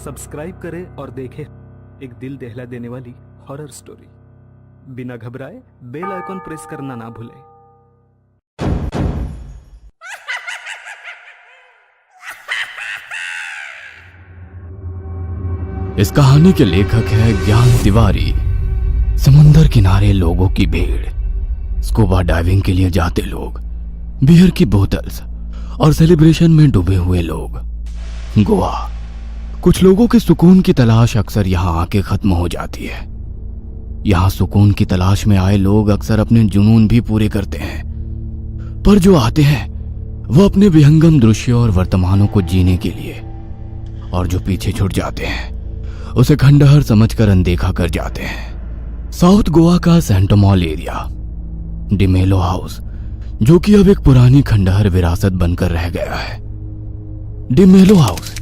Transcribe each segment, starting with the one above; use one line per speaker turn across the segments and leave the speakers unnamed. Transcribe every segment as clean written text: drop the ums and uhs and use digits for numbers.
Subscribe करें और देखें एक दिल दहला देने वाली हॉरर स्टोरी। बिना घबराए बेल आइकॉन प्रेस करना ना भूलें।
इस कहानी के लेखक है ज्ञान तिवारी। समुंदर किनारे लोगों की भीड़, स्कूबा डाइविंग के लिए जाते लोग, बियर की बोतल्स और सेलिब्रेशन में डूबे हुए लोग। गोवा। कुछ लोगों के सुकून की तलाश अक्सर यहाँ आके खत्म हो जाती है। यहाँ सुकून की तलाश में आए लोग अक्सर अपने जुनून भी पूरे करते हैं, पर जो आते हैं वो अपने विहंगम दृश्य और वर्तमानों को जीने के लिए, और जो पीछे छूट जाते हैं उसे खंडहर समझकर अनदेखा कर जाते हैं। साउथ गोवा का सेंटोमॉल एरिया, डिमेलो हाउस, जो कि अब एक पुरानी खंडहर विरासत बनकर रह गया है। डिमेलो हाउस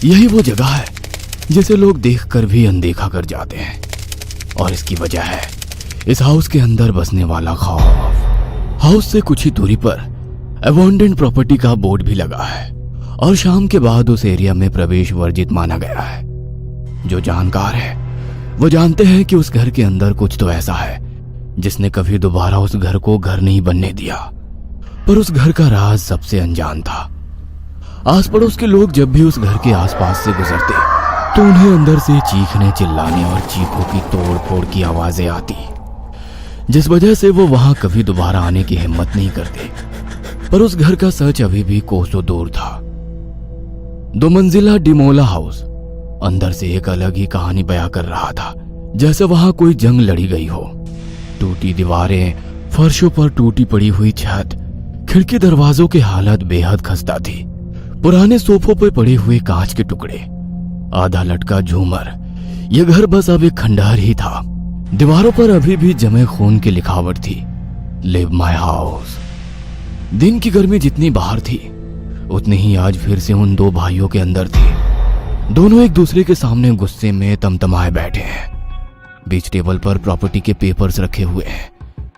यही वो जगह है जिसे लोग देखकर भी अनदेखा कर जाते हैं, और इसकी वजह है इस हाउस के अंदर बसने वाला खौफ। हाउस से कुछ ही दूरी पर अबैंडन्ड प्रॉपर्टी का बोर्ड भी लगा है, और शाम के बाद उस एरिया में प्रवेश वर्जित माना गया है। जो जानकार है वो जानते हैं कि उस घर के अंदर कुछ तो ऐसा है जिसने कभी दोबारा उस घर को घर नहीं बनने दिया। पर उस घर का राज सबसे अनजान था। आस पड़ोस के लोग जब भी उस घर के आसपास से गुजरते तो उन्हें अंदर से चीखने, चिल्लाने और चीखों की तोड़ फोड़ की आवाजें आती, जिस वजह से वो वहां कभी दोबारा आने की हिम्मत नहीं करते। पर उस घर का सच अभी भी कोसों दूर था। 2 मंजिला डिमोला हाउस अंदर से एक अलग ही कहानी बयां कर रहा था, जैसे वहां कोई जंग लड़ी गई हो। टूटी दीवारें, फर्शों पर टूटी पड़ी हुई छत, खिड़की दरवाजों की हालत बेहद खस्ता थी। पुराने सोफों पर पड़े हुए कांच के टुकड़े, आधा लटका झूमर। यह घर बस अब एक खंडहर ही था। दीवारों पर अभी भी जमे खून की लिखावट थी, लिव माई हाउस। दिन की गर्मी जितनी बाहर थी उतनी ही आज फिर से उन 2 भाइयों के अंदर थी। दोनों एक दूसरे के सामने गुस्से में तमतमाए बैठे हैं। बीच टेबल पर प्रॉपर्टी के पेपर्स रखे हुए हैं।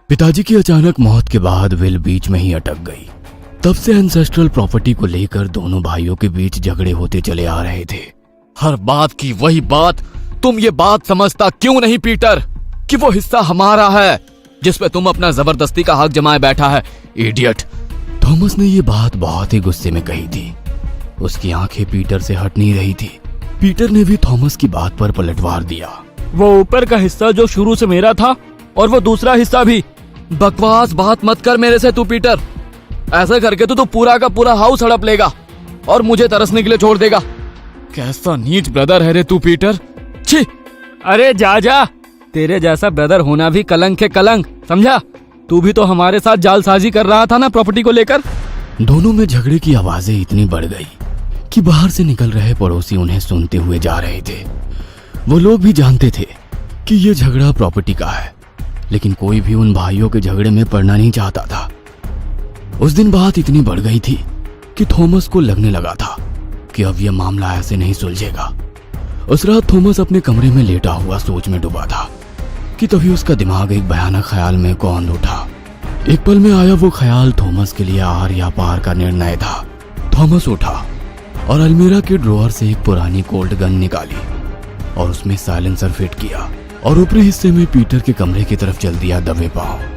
पिताजी की अचानक मौत के बाद विल बीच में ही अटक गई। तब से एंसेस्ट्रल प्रॉपर्टी को लेकर दोनों भाइयों के बीच झगड़े होते चले आ रहे थे।
हर बात की वही बात। तुम ये बात समझता क्यों नहीं पीटर कि वो हिस्सा हमारा है जिसपे तुम अपना जबरदस्ती का हक जमाए बैठा है, इडियट।
थॉमस ने ये बात बहुत ही गुस्से में कही थी। उसकी आंखें पीटर से हट नहीं रही थी। पीटर ने भी थॉमस की बात पर पलटवार दिया।
वो ऊपर का हिस्सा जो शुरू से मेरा था और वो दूसरा हिस्सा भी।
बकवास बात मत कर मेरे से तू पीटर। ऐसा करके तो तू पूरा का पूरा हाउस हड़प लेगा और मुझे तरसने के लिए छोड़ देगा। कैसा नीच ब्रदर है रे तू पीटर। छी।
अरे जा जा, तेरे जैसा ब्रदर होना भी कलंक है, कलंक, समझा? तू भी तो हमारे साथ जालसाजी कर रहा था ना प्रॉपर्टी को लेकर।
दोनों में झगड़े की आवाजें इतनी बढ़ गई कि बाहर से निकल रहे पड़ोसी उन्हें सुनते हुए जा रहे थे। वो लोग भी जानते थे कि ये झगड़ा प्रॉपर्टी का है, लेकिन कोई भी उन भाइयों के झगड़े में पड़ना नहीं चाहता था। उस दिन बात इतनी बढ़ गई थी कि थॉमस को लगने लगा था कि अब यह मामला ऐसे नहीं सुलझेगा। उस रात थॉमस अपने कमरे में लेटा हुआ सोच में डूबा था कि तभी उसका दिमाग एक भयानक ख्याल में कौंध उठा। एक पल में आया वो ख्याल थॉमस के लिए आर या पार का निर्णय था। थॉमस उठा और अलमीरा के ड्रॉअर से एक पुरानी कोल्ट गन निकाली और उसमें साइलेंसर फिट किया और ऊपरी हिस्से में पीटर के कमरे की तरफ चल दिया दबे पांव।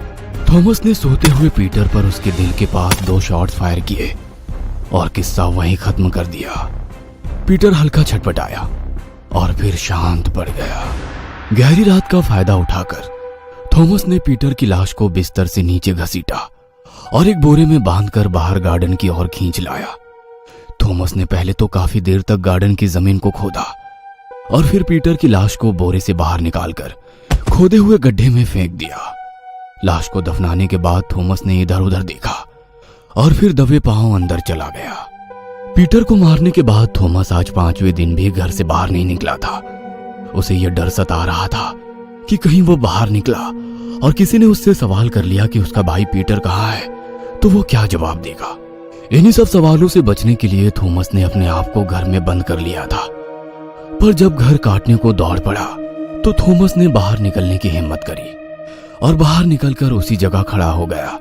थॉमस ने सोते हुए पीटर पर उसके दिल के पास 2 शॉट्स फायर किए और किस्सा वहीं खत्म कर दिया। पीटर हल्का छटपटाया और फिर शांत पड़ गया। गहरी रात का फायदा उठाकर थॉमस ने पीटर की लाश को बिस्तर से नीचे घसीटा और एक बोरे में बांधकर बाहर गार्डन की ओर खींच लाया। थॉमस ने पहले तो काफी देर तक गार्डन की जमीन को खोदा और फिर पीटर की लाश को बोरे से बाहर निकालकर खोदे हुए गड्ढे में फेंक दिया। लाश को दफनाने के बाद थॉमस ने इधर उधर देखा और फिर दबे पांव अंदर चला गया। पीटर को मारने के बाद थॉमस आज 5वें दिन भी घर से बाहर नहीं निकला था। उसे यह डर सता रहा था कि कहीं वो बाहर निकला और किसी ने उससे सवाल कर लिया कि उसका भाई पीटर कहाँ है, तो वो क्या जवाब देगा। इन्हीं सब सवालों से बचने के लिए थॉमस ने अपने आप को घर में बंद कर लिया था। पर जब घर काटने को दौड़ पड़ा तो थॉमस ने बाहर निकलने की हिम्मत करी और बाहर निकलकर उसी जगह खड़ा हो गया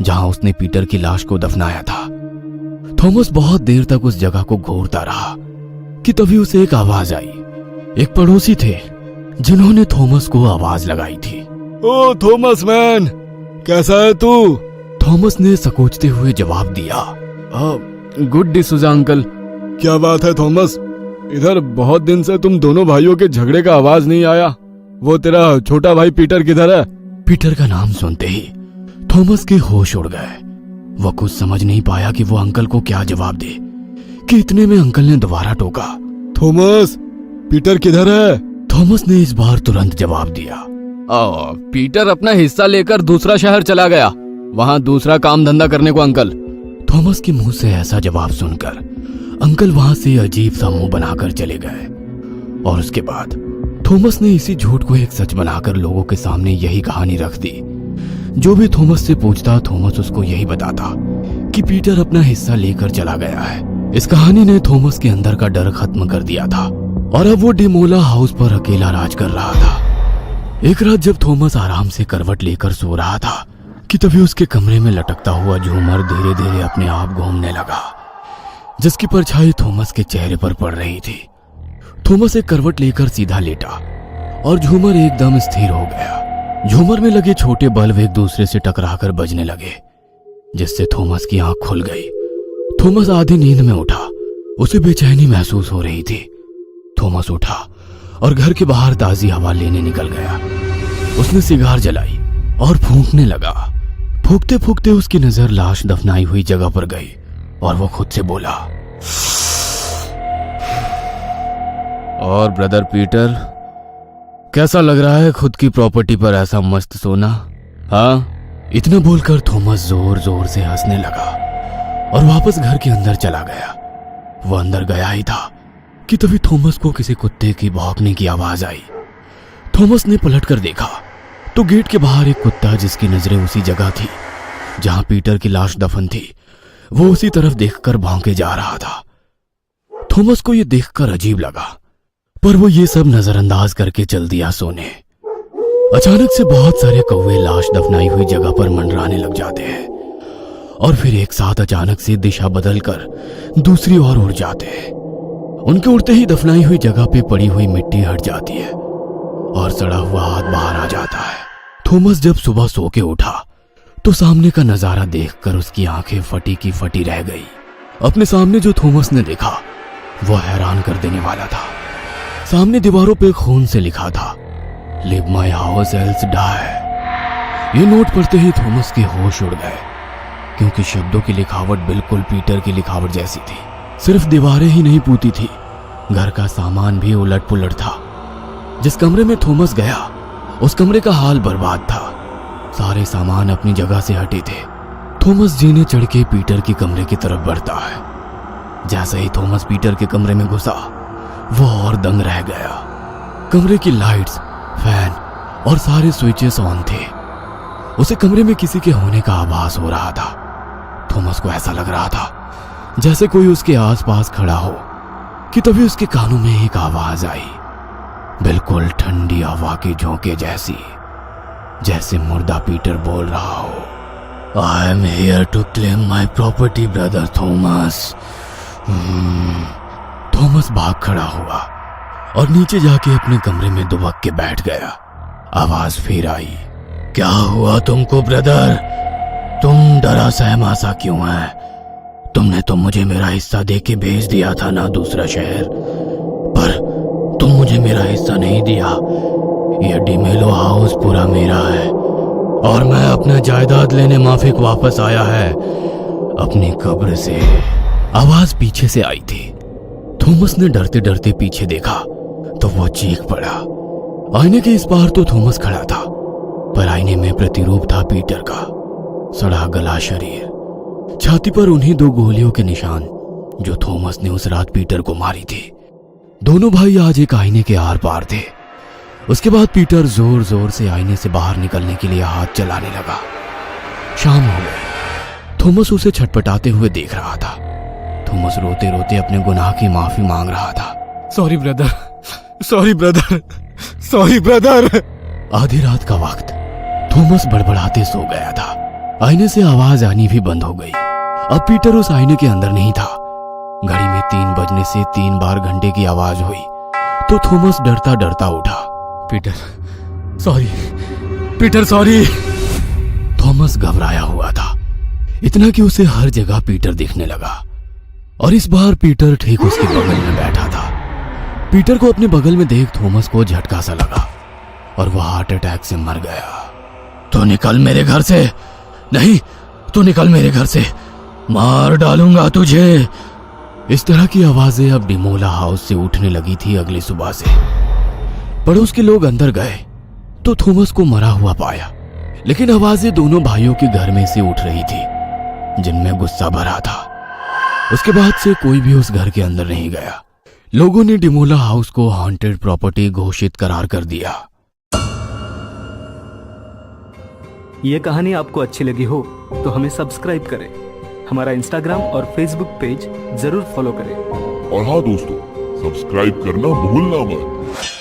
जहां उसने पीटर की लाश को दफनाया था। थॉमस बहुत देर तक उस जगह को घूरता रहा कि तभी उसे एक आवाज आई। एक पड़ोसी थे जिन्होंने थॉमस को आवाज लगाई थी।
ओ थॉमस मैन, कैसा है तू?
थॉमस ने सकोचते हुए जवाब दिया,
गुड डिसूजा अंकल। क्या बात है थॉमस, इधर बहुत दिन से तुम दोनों भाइयों के झगड़े का आवाज नहीं आया। वो तेरा छोटा भाई पीटर किधर है?
पीटर का नाम सुनते ही थॉमस के होश उड़ गए। वह कुछ समझ नहीं पाया कि वो अंकल को क्या जवाब दे कि इतने में अंकल ने दोबारा टोका,
थॉमस, पीटर किधर है?
थॉमस ने इस बार तुरंत जवाब दिया,
पीटर अपना हिस्सा लेकर दूसरा शहर चला गया, वहां दूसरा काम धंधा करने को अंकल।
थॉमस के मुंह से ऐसा जवाब सुनकर अंकल वहां से अजीब सा मुंह बनाकर चले गए। और उसके बाद थॉमस ने इसी झूठ को एक सच बनाकर लोगों के सामने यही कहानी रख दी। जो भी थॉमस से पूछता, थॉमस उसको यही बताता कि पीटर अपना हिस्सा लेकर चला गया है। इस कहानी ने थॉमस के अंदर का डर खत्म कर दिया था और अब वो डिमोला हाउस पर अकेला राज कर रहा था। एक रात जब थॉमस आराम से करवट लेकर सो रहा था कि तभी उसके कमरे में लटकता हुआ झूमर धीरे धीरे अपने आप घूमने लगा, जिसकी परछाई थॉमस के चेहरे पर पड़ रही थी। थॉमस एक करवट लेकर सीधा लेटा और झूमर एकदम स्थिर हो गया। झूमर में लगे छोटे बल्ब एक दूसरे से टकराकर बजने लगे, जिससे थॉमस की आंख खुल गई। थॉमस आधी नींद में उठा, उसे बेचैनी महसूस हो रही थी। थॉमस उठा और घर के बाहर ताजी हवा लेने निकल गया। उसने सिगार जलाई और फूंकने लगा। फूंकते फूंकते उसकी नजर लाश दफनाई हुई जगह पर गई और वो खुद से बोला,
और ब्रदर पीटर, कैसा लग रहा है खुद की प्रॉपर्टी पर ऐसा मस्त सोना? हाँ?
इतना बोलकर थॉमस जोर जोर से हंसने लगा और वापस घर के अंदर चला गया। वो अंदर गया ही था कि तभी थॉमस को किसी कुत्ते की भौंकने की आवाज आई। थॉमस ने पलटकर देखा तो गेट के बाहर एक कुत्ता, जिसकी नजरें उसी जगह थी जहां पीटर की लाश दफन थी, वो उसी तरफ देखकर भौंके जा रहा था। थॉमस को यह देखकर अजीब लगा, पर वो ये सब नजरअंदाज करके चल दिया सोने। अचानक से बहुत सारे कौवे लाश दफनाई हुई जगह पर मंडराने लग जाते हैं और फिर एक साथ अचानक से दिशा बदलकर दूसरी ओर उड़ जाते हैं। उनके उड़ते ही दफनाई हुई जगह पे पड़ी हुई मिट्टी हट जाती है और सड़ा हुआ हाथ बाहर आ जाता है। थॉमस जब सुबह सो के उठा तो सामने का नजारा देखकर उसकी आंखें फटी की फटी रह गई। अपने सामने जो थॉमस ने देखा वो हैरान कर देने वाला था। सामने दीवारों पे खून से लिखा था, leave my house else die. ये नोट पढ़ते ही थॉमस के होश उड़ गए, क्योंकि शब्दों की लिखावट बिल्कुल पीटर की लिखावट जैसी थी। सिर्फ दीवारें ही नहीं पूती थी, घर का सामान भी उलट पुलट था। जिस कमरे में थॉमस गया उस कमरे का हाल बर्बाद था। सारे सामान अपनी जगह से हटे थे। थॉमस जीने चढ़ के पीटर के कमरे की तरफ बढ़ता है। जैसे ही थॉमस पीटर के कमरे में घुसा वो और दंग रह गया। कमरे की लाइट्स, फैन और सारे स्विचेस ऑन थे। उसे कमरे में किसी के होने का आभास हो रहा था। थॉमस को ऐसा लग रहा था जैसे कोई उसके आसपास खड़ा हो कि तभी उसके कानों में एक आवाज आई, बिल्कुल ठंडी हवा के झोंके जैसी, जैसे मुर्दा पीटर बोल रहा हो, I am here to claim my property brother Thomas. Thomas भाग खड़ा हुआ और नीचे जाके अपने कमरे में दुबक के बैठ गया। आवाज फिर आई, क्या हुआ तुमको ब्रदर? तुम डरा सहमा सा क्यों है? तुमने तो मुझे मेरा हिस्सा दे के भेज दिया था ना दूसरा शहर, पर तुम मुझे मेरा हिस्सा नहीं दिया। ये डिमेलो हाउस पूरा मेरा है और मैं अपना जायदाद लेने माफिक वापस आया है अपनी कब्र से। आवाज पीछे से आई थी। थॉमस ने डरते डरते पीछे देखा तो वो चीख पड़ा। आईने के इस पार तो थॉमस खड़ा था, पर आईने में प्रतिरूप था पीटर का, सड़ा गला शरीर, छाती पर उन्हीं 2 गोलियों के निशान जो थॉमस ने उस रात पीटर को मारी थी। दोनों भाई आज एक आईने के आर पार थे। उसके बाद पीटर जोर जोर से आईने से बाहर निकलने के लिए हाथ चलाने लगा। शाम हो गई। थॉमस उसे छटपटाते हुए देख रहा था। थॉमस रोते रोते अपने गुनाह की माफी मांग रहा था।
Sorry brother, sorry brother, sorry brother.
आधी रात का वक्त। थॉमस बड़बड़ाते सो गया था। आईने से आवाज आनी भी बंद हो गई। अब पीटर उस आईने के अंदर नहीं था, घड़ी में 3 बजने से 3 बार घंटे की आवाज हुई तो थॉमस डरता डरता उठा।
Peter sorry, Peter sorry.
Thomas घबराया हुआ था, इतना कि उसे हर जगह पीटर दिखने लगा और इस बार पीटर ठीक उसके बगल में बैठा था। पीटर को अपने बगल में देख थॉमस को झटका सा लगा और वह हार्ट अटैक से मर गया। तो निकल मेरे घर से, नहीं तो निकल मेरे घर से, मार डालूंगा तुझे। इस तरह की आवाजें अब डिमोला हाउस से उठने लगी थी अगली सुबह से। पड़ोस के लोग अंदर गए तो थॉमस को मरा हुआ पाया, लेकिन आवाजें दोनों भाइयों के घर में से उठ रही थी जिनमें गुस्सा भरा था। उसके बाद से कोई भी उस घर के अंदर नहीं गया। लोगों ने डिमोला हाउस को हॉन्टेड प्रॉपर्टी घोषित करार कर दिया।
ये कहानी आपको अच्छी लगी हो तो हमें सब्सक्राइब करें, हमारा इंस्टाग्राम और फेसबुक पेज जरूर फॉलो करें।
और हाँ दोस्तों, सब्सक्राइब करना भूलना मत।